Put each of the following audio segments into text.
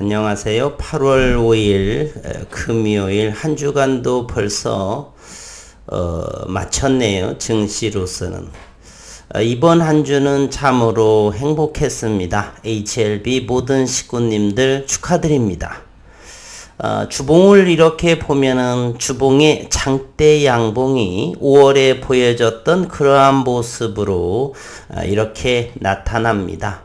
안녕하세요. 8월 5일 금요일 한 주간도 벌써 마쳤네요. 증시로서는. 이번 한 주는 참으로 행복했습니다. HLB 모든 식구님들 축하드립니다. 주봉을 이렇게 보면은 주봉의 장대 양봉이 5월에 보여졌던 그러한 모습으로 이렇게 나타납니다.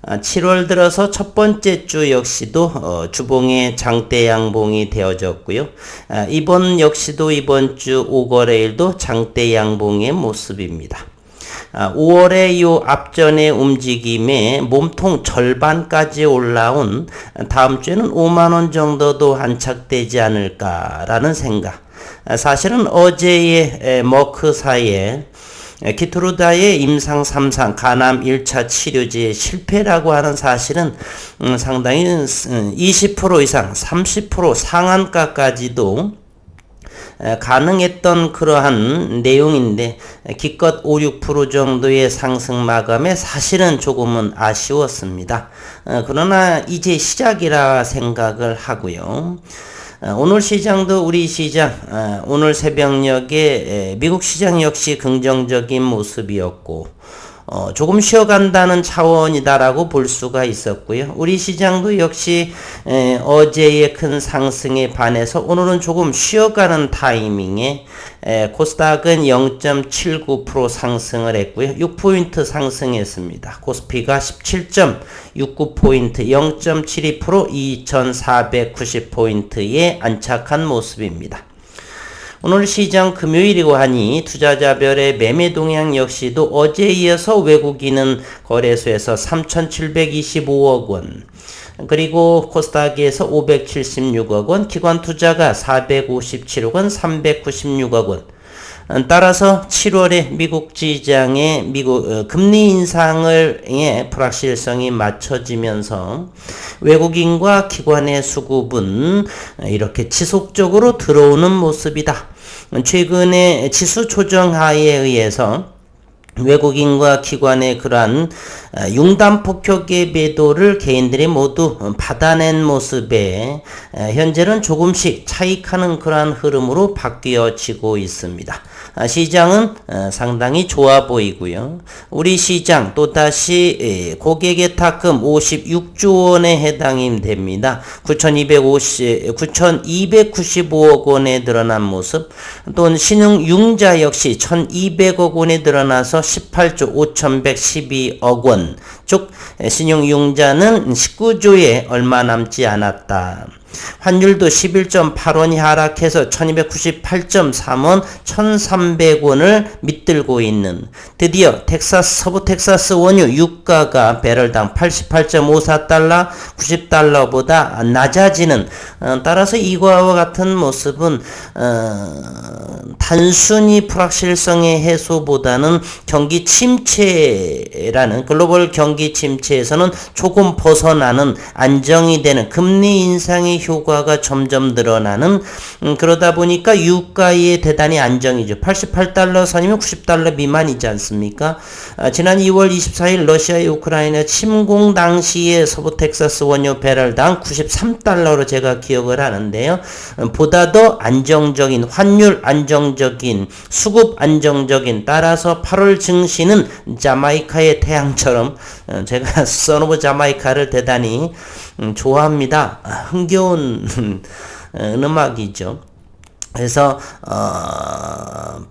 7월 들어서 첫 번째 주 역시도 주봉의 장대 양봉이 되어졌고요. 이번 역시도 이번 주 5거래일도 장대 양봉의 모습입니다. 5월의 요 앞전의 움직임에 몸통 절반까지 올라온 다음 주에는 5만원 정도도 안착되지 않을까라는 생각. 사실은 어제의 머크사의 키트루다의 임상 3상 간암 1차 치료제의 실패라고 하는 사실은 상당히 20% 이상 30% 상한가까지도 가능했던 그러한 내용인데 기껏 5, 6% 정도의 상승 마감에 사실은 조금은 아쉬웠습니다. 그러나 이제 시작이라 생각을 하고요. 오늘 시장도 우리 시장 오늘 새벽녘에 미국 시장 역시 긍정적인 모습이었고 조금 쉬어간다는 차원이다라고 볼 수가 있었고요. 우리 시장도 역시 어제의 큰 상승에 반해서 오늘은 조금 쉬어가는 타이밍에 코스닥은 0.79% 상승을 했고요. 6포인트 상승했습니다. 코스피가 17.69포인트 0.72% 2490포인트에 안착한 모습입니다. 오늘 시장 금요일이고 하니 투자자별의 매매 동향 역시도 어제에 이어서 외국인은 거래소에서 3,725억 원, 그리고 코스닥에서 576억 원, 기관 투자가 457억 원, 396억 원. 따라서 7월에 미국 시장의 금리 인상의 불확실성이 맞춰지면서 외국인과 기관의 수급은 이렇게 지속적으로 들어오는 모습이다. 최근에 지수 조정하에 의해서 외국인과 기관의 그러한 융단 폭격의 매도를 개인들이 모두 받아낸 모습에 현재는 조금씩 차익하는 그러한 흐름으로 바뀌어지고 있습니다. 시장은 상당히 좋아 보이고요. 우리 시장 또다시 고객의 탁금 56조 원에 해당이 됩니다. 9,295억 원에 늘어난 모습, 또는 신용융자 역시 1,200억 원에 늘어나서 18조 5,112억 원, 즉 신용융자는 19조에 얼마 남지 않았다. 환율도 11.8원이 하락해서 1298.3원, 1300원을 밑들고 있는, 드디어 서부 텍사스 원유 유가가 배럴당 88.54달러, 90달러보다 낮아지는, 따라서 이거와 같은 모습은 단순히 불확실성의 해소보다는 경기 침체라는, 글로벌 경기 침체에서는 조금 벗어나는, 안정이 되는 금리 인상의 효과가 점점 늘어나는, 그러다 보니까 유가에 대단히 안정이죠. 88달러 선이면 90달러 미만이지 않습니까? 지난 2월 24일 러시아의 우크라이나 침공 당시에 서부 텍사스 원유 배럴당 93달러로 제가 기억을 하는데요. 보다 더 안정적인, 환율 안정적인, 수급 안정적인, 따라서 8월 증시는 자마이카의 태양처럼, 제가 선오브 자마이카를 대단히 좋아합니다. 흥겨운 음악이죠. 그래서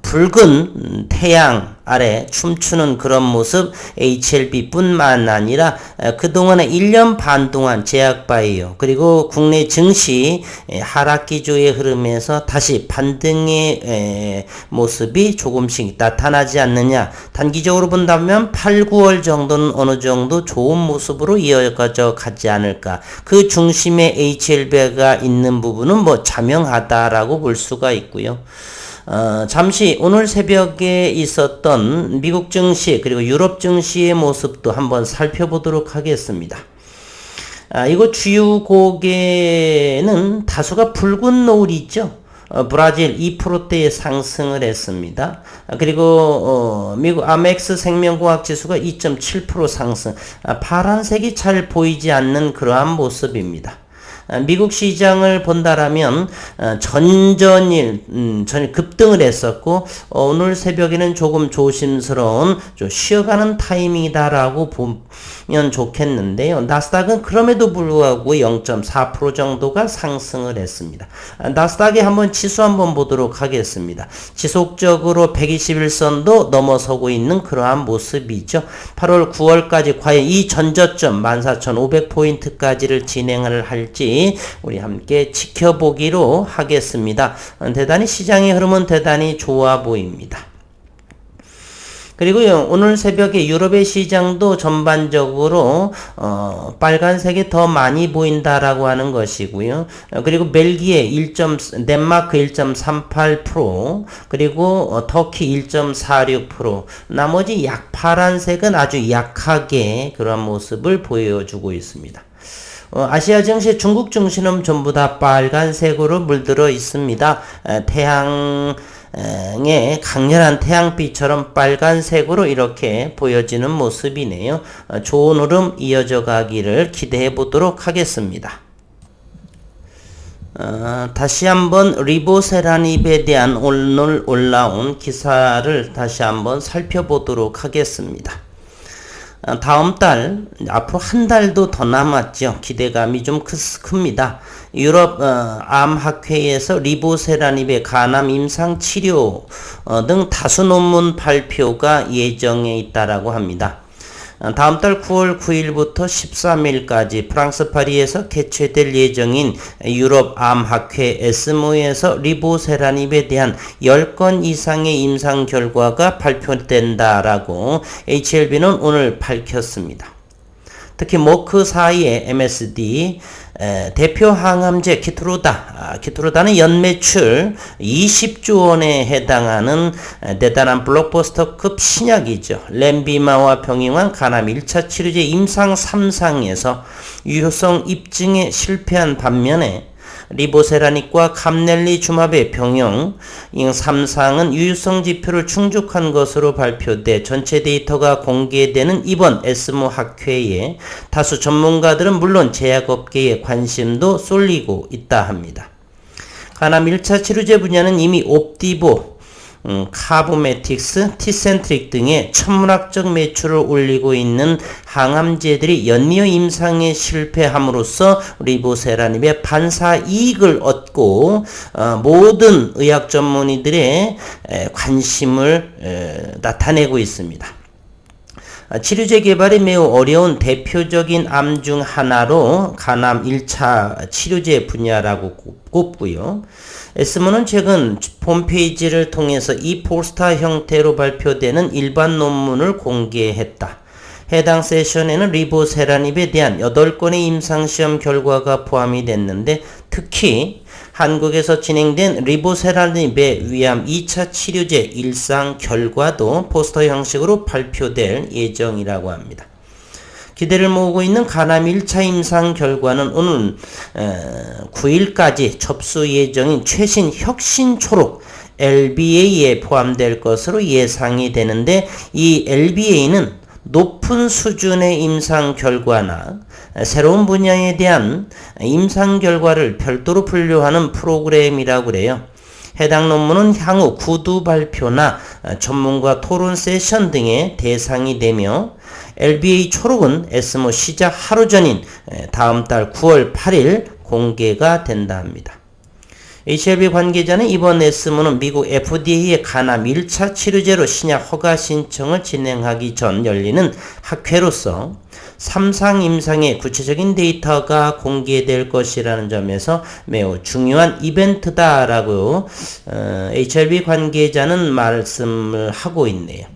붉은 태양 아래 춤추는 그런 모습, HLB뿐만 아니라 그동안에 1년 반 동안 제약바이오 그리고 국내 증시 하락 기조의 흐름에서 다시 반등의 모습이 조금씩 나타나지 않느냐. 단기적으로 본다면 8, 9월 정도는 어느 정도 좋은 모습으로 이어져 가지 않을까. 그 중심에 HLB가 있는 부분은 뭐 자명하다라고 볼 수가 있고요. 잠시 오늘 새벽에 있었던 미국 증시 그리고 유럽 증시의 모습도 한번 살펴보도록 하겠습니다. 이곳 주요 고개는 다소가 붉은 노을이 있죠. 브라질 2%대의 상승을 했습니다. 그리고 미국 아멕스 생명공학 지수가 2.7% 상승. 파란색이 잘 보이지 않는 그러한 모습입니다. 미국 시장을 본다라면 전전일 급등을 했었고 오늘 새벽에는 조금 조심스러운 좀 쉬어가는 타이밍이다라고 보면 좋겠는데요. 나스닥은 그럼에도 불구하고 0.4% 정도가 상승을 했습니다. 나스닥에 한번 지수 한번 보도록 하겠습니다. 지속적으로 121선도 넘어서고 있는 그러한 모습이죠. 8월 9월까지 과연 이 전저점 14,500포인트까지를 진행을 할지 우리 함께 지켜보기로 하겠습니다. 대단히 시장의 흐름은 대단히 좋아 보입니다. 그리고요, 오늘 새벽에 유럽의 시장도 전반적으로 빨간색이 더 많이 보인다라고 하는 것이고요. 그리고 벨기에 덴마크 1.38%, 그리고 터키 1.46%, 나머지 파란색은 아주 약하게 그런 모습을 보여주고 있습니다. 아시아 증시, 중국 증시는 전부 다 빨간색으로 물들어 있습니다. 태양의 강렬한 태양빛처럼 빨간색으로 이렇게 보여지는 모습이네요. 좋은 흐름 이어져 가기를 기대해 보도록 하겠습니다. 다시 한번 리보세라닙에 대한 오늘 올라온 기사를 다시 한번 살펴보도록 하겠습니다. 다음 달, 앞으로 한 달도 더 남았죠. 기대감이 좀 큽니다. 유럽 암학회에서 리보세라닙의 간암 임상 치료 등 다수 논문 발표가 예정에 있다라고 합니다. 다음 달 9월 9일부터 13일까지 프랑스 파리에서 개최될 예정인 유럽 암학회 에스모에서 리보세라닙에 대한 10건 이상의 임상 결과가 발표된다라고 HLB는 오늘 밝혔습니다. 특히 모크 4의 MSD 대표 항암제 키트루다는 연매출 20조 원에 해당하는 대단한 블록버스터급 신약이죠. 렌비마와 병행한 간암 1차 치료제 임상 3상에서 유효성 입증에 실패한 반면에 리보세라닙과 감넬리주맙의 병용 3상은 유효성 지표를 충족한 것으로 발표돼 전체 데이터가 공개되는 이번 에스모 학회에 다수 전문가들은 물론 제약업계의 관심도 쏠리고 있다 합니다. 간암 1차 치료제 분야는 이미 옵디보, 카보메틱스, 티센트릭 등의 천문학적 매출을 올리고 있는 항암제들이 연이어 임상에 실패함으로써 리보세라닙의 반사 이익을 얻고 모든 의학 전문의들의 관심을 나타내고 있습니다. 치료제 개발이 매우 어려운 대표적인 암 중 하나로 간암 1차 치료제 분야라고 꼽고요. 에스모는 최근 홈페이지를 통해서 이 포스터 형태로 발표되는 일반 논문을 공개했다. 해당 세션에는 리보세라닙에 대한 8건의 임상시험 결과가 포함이 됐는데 특히 한국에서 진행된 리보세라닙의 위암 2차 치료제 일상 결과도 포스터 형식으로 발표될 예정이라고 합니다. 기대를 모으고 있는 간암 1차 임상 결과는 오늘 9일까지 접수 예정인 최신 혁신 초록 LBA에 포함될 것으로 예상이 되는데 이 LBA는 높은 수준의 임상 결과나 새로운 분야에 대한 임상 결과를 별도로 분류하는 프로그램이라고 그래요. 해당 논문은 향후 구두 발표나 전문가 토론 세션 등의 대상이 되며 LBA 초록은 에스모 시작 하루 전인 다음 달 9월 8일 공개가 된다 합니다. HLB 관계자는 이번 에스모는 미국 FDA의 간암 1차 치료제로 신약 허가 신청을 진행하기 전 열리는 학회로서 3상 임상의 구체적인 데이터가 공개될 것이라는 점에서 매우 중요한 이벤트다라고 HLB 관계자는 말씀을 하고 있네요.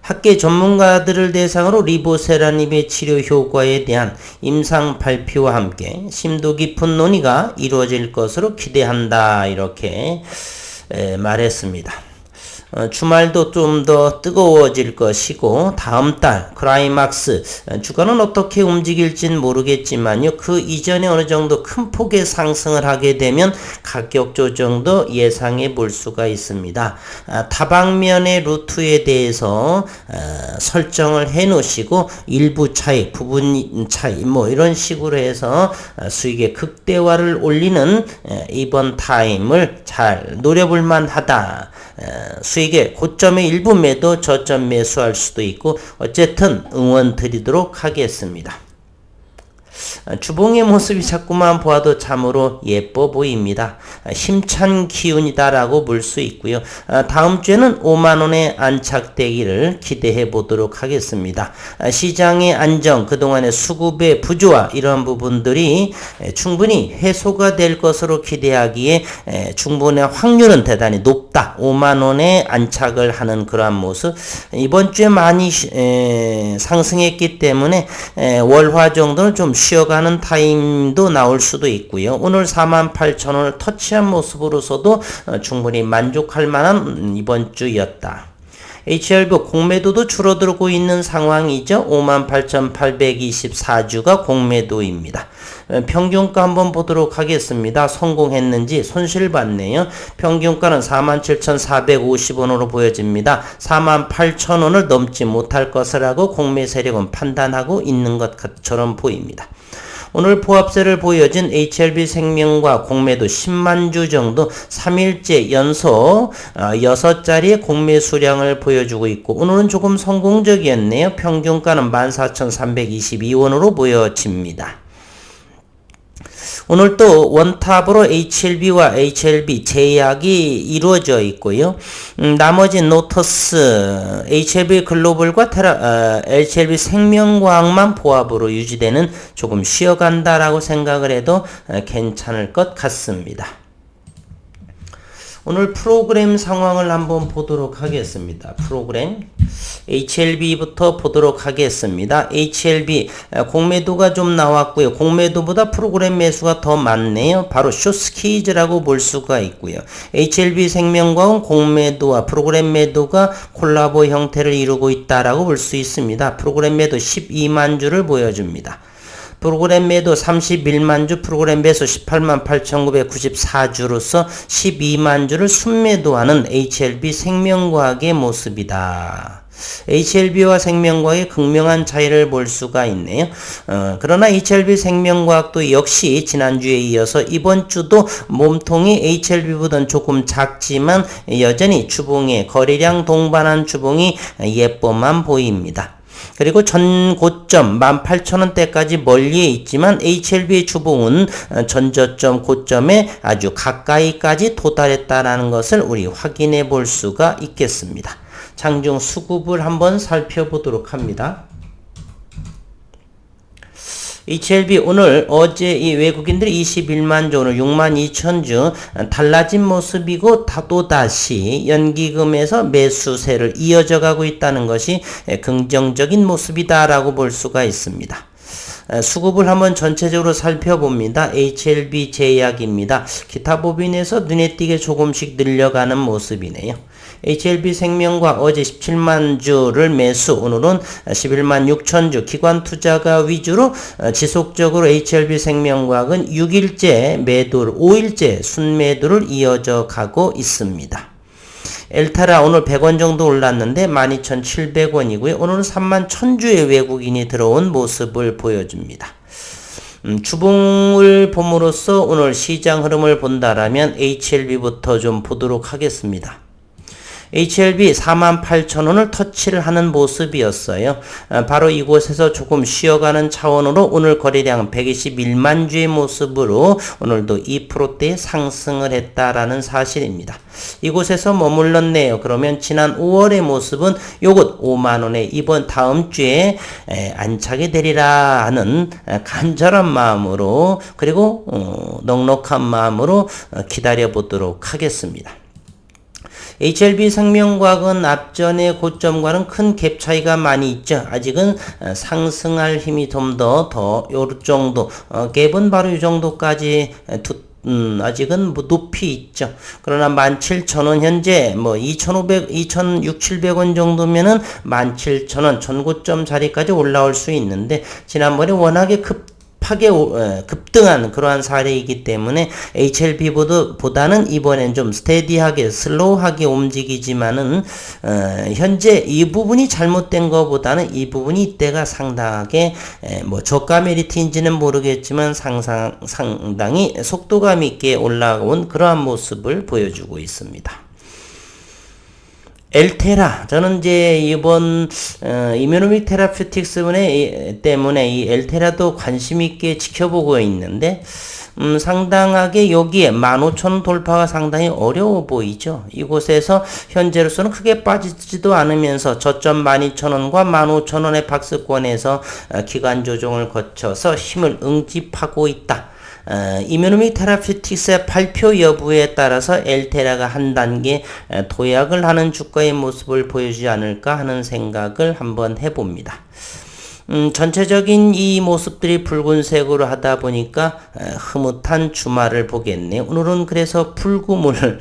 학계 전문가들을 대상으로 리보세라닙의 치료 효과에 대한 임상 발표와 함께 심도 깊은 논의가 이루어질 것으로 기대한다 이렇게 말했습니다. 주말도 좀 더 뜨거워질 것이고 다음 달 클라이막스 주가는 어떻게 움직일진 모르겠지만요. 그 이전에 어느 정도 큰 폭의 상승을 하게 되면 가격 조정도 예상해 볼 수가 있습니다. 다방면의 루트에 대해서 설정을 해 놓으시고 일부 차익, 부분 차익 뭐 이런 식으로 해서 수익의 극대화를 올리는 이번 타임을 잘 노려볼 만하다. 수익의 고점의 일부 매도 저점 매수할 수도 있고 어쨌든 응원 드리도록 하겠습니다. 주봉의 모습이 자꾸만 보아도 참으로 예뻐 보입니다. 힘찬 기운이다라고 볼 수 있고요. 다음 주에는 5만원에 안착되기를 기대해 보도록 하겠습니다. 시장의 안정, 그동안의 수급의 부조화 이런 부분들이 충분히 해소가 될 것으로 기대하기에 충분의 확률은 대단히 높다. 5만원에 안착을 하는 그러한 모습. 이번 주에 많이 상승했기 때문에 월화 정도는 좀 쉬어가는 타임도 나올 수도 있고요. 오늘 48,000원을 터치한 모습으로서도 충분히 만족할 만한 이번 주였다. HLB 공매도도 줄어들고 있는 상황이죠. 58,824주가 공매도입니다. 평균가 한번 보도록 하겠습니다. 성공했는지 손실봤네요. 평균가는 47,450원으로 보여집니다. 48,000원을 넘지 못할 것이라고 공매 세력은 판단하고 있는 것처럼 보입니다. 오늘 포합세를 보여준 HLB 생명과 공매도 10만 주 정도 3일째 연속 6자리의 공매 수량을 보여주고 있고 오늘은 조금 성공적이었네요. 평균가는 14,322원으로 보여집니다. 오늘 또 원탑으로 HLB와 HLB 제약이 이루어져 있고요. 나머지 노터스, HLB 글로벌과 HLB 생명과학만 포함으로 유지되는 조금 쉬어간다라고 생각을 해도 괜찮을 것 같습니다. 오늘 프로그램 상황을 한번 보도록 하겠습니다. 프로그램 HLB부터 보도록 하겠습니다. HLB 공매도가 좀 나왔고요. 공매도보다 프로그램 매수가 더 많네요. 바로 숏스퀴즈라고 볼 수가 있고요. HLB 생명과학은 공매도와 프로그램 매도가 콜라보 형태를 이루고 있다라고 볼 수 있습니다. 프로그램 매도 12만 주를 보여줍니다. 프로그램 매도 31만 주, 프로그램 매수 18만 8,994주로서 12만 주를 순매도하는 HLB 생명과학의 모습이다. HLB와 생명과학의 극명한 차이를 볼 수가 있네요. 그러나 HLB 생명과학도 역시 지난주에 이어서 이번 주도 몸통이 HLB보다는 조금 작지만 여전히 주봉의 거래량 동반한 주봉이 예뻐만 보입니다. 그리고 전 고점 18,000원대까지 멀리에 있지만 HLB의 주봉은 전저점 고점에 아주 가까이까지 도달했다라는 것을 우리 확인해 볼 수가 있겠습니다. 장중 수급을 한번 살펴보도록 합니다. HLB 오늘 어제 이 외국인들이 21만 주 오늘 62,000주 달라진 모습이고 또다시 연기금에서 매수세를 이어져 가고 있다는 것이 긍정적인 모습이다라고 볼 수가 있습니다. 수급을 한번 전체적으로 살펴봅니다. HLB 제약입니다. 기타 법인에서 눈에 띄게 조금씩 늘려가는 모습이네요. HLB 생명과 어제 17만 주를 매수, 오늘은 11만 6천 주 기관 투자가 위주로 지속적으로 HLB 생명과학은 6일째 매도를 5일째 순매도를 이어져 가고 있습니다. 엘타라 오늘 100원 정도 올랐는데 12,700원이고요. 오늘은 3만 1000주의 외국인이 들어온 모습을 보여줍니다. 주봉을 봄으로써 오늘 시장 흐름을 본다라면 HLB부터 좀 보도록 하겠습니다. HLB 48,000원을 터치를 하는 모습이었어요. 바로 이곳에서 조금 쉬어가는 차원으로 오늘 거래량 121만 주의 모습으로 오늘도 2%대 상승을 했다라는 사실입니다. 이곳에서 머물렀네요. 그러면 지난 5월의 모습은 요것 5만원에 이번 다음 주에 안착이 되리라 하는 간절한 마음으로 그리고 넉넉한 마음으로 기다려 보도록 하겠습니다. HLB 생명과학은 앞전의 고점과는 큰 갭 차이가 많이 있죠. 아직은 상승할 힘이 좀 더 요 정도 갭은 바로 이 정도까지 아직은 뭐 높이 있죠. 그러나 17,000원 현재 뭐 2,600-700원 정도면은 17,000원 전고점 자리까지 올라올 수 있는데 지난번에 워낙에 급하게 급등한 그러한 사례이기 때문에 HLB보다는 이번엔 좀 스테디하게 슬로우하게 움직이지만은 현재 이 부분이 잘못된 것보다는 이 부분이 이때가 상당하게 뭐 저가 메리트인지는 모르겠지만 상당히 속도감 있게 올라온 그러한 모습을 보여주고 있습니다. 엘테라 저는 이제 이번 이뮤노믹 테라퓨틱스 때문에 이 엘테라도 관심 있게 지켜보고 있는데 상당하게 여기에 15,000원 돌파가 상당히 어려워 보이죠. 이곳에서 현재로서는 크게 빠지지도 않으면서 저점 12,000원과 15,000원의 박스권에서 기간 조정을 거쳐서 힘을 응집하고 있다. 이뮤노믹 테라퓨틱스의 발표 여부에 따라서 엘테라가 한 단계 도약을 하는 주가의 모습을 보여주지 않을까 하는 생각을 한번 해봅니다. 전체적인 이 모습들이 붉은색으로 하다 보니까 흐뭇한 주말을 보겠네요. 오늘은 그래서 불구물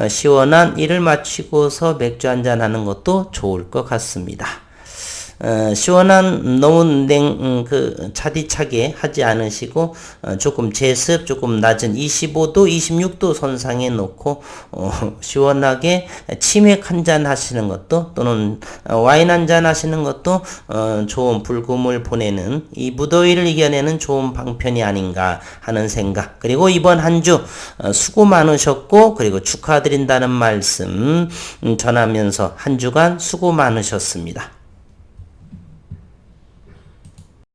시원한 일을 마치고서 맥주 한잔 하는 것도 좋을 것 같습니다. 시원한 너무 차디차게 하지 않으시고 조금 제습 조금 낮은 25도 26도 선상에 놓고 시원하게 치맥 한잔 하시는 것도 또는 와인 한잔 하시는 것도 좋은 불금을 보내는 이 무더위를 이겨내는 좋은 방편이 아닌가 하는 생각. 그리고 이번 한 주 수고 많으셨고 그리고 축하드린다는 말씀 전하면서 한 주간 수고 많으셨습니다.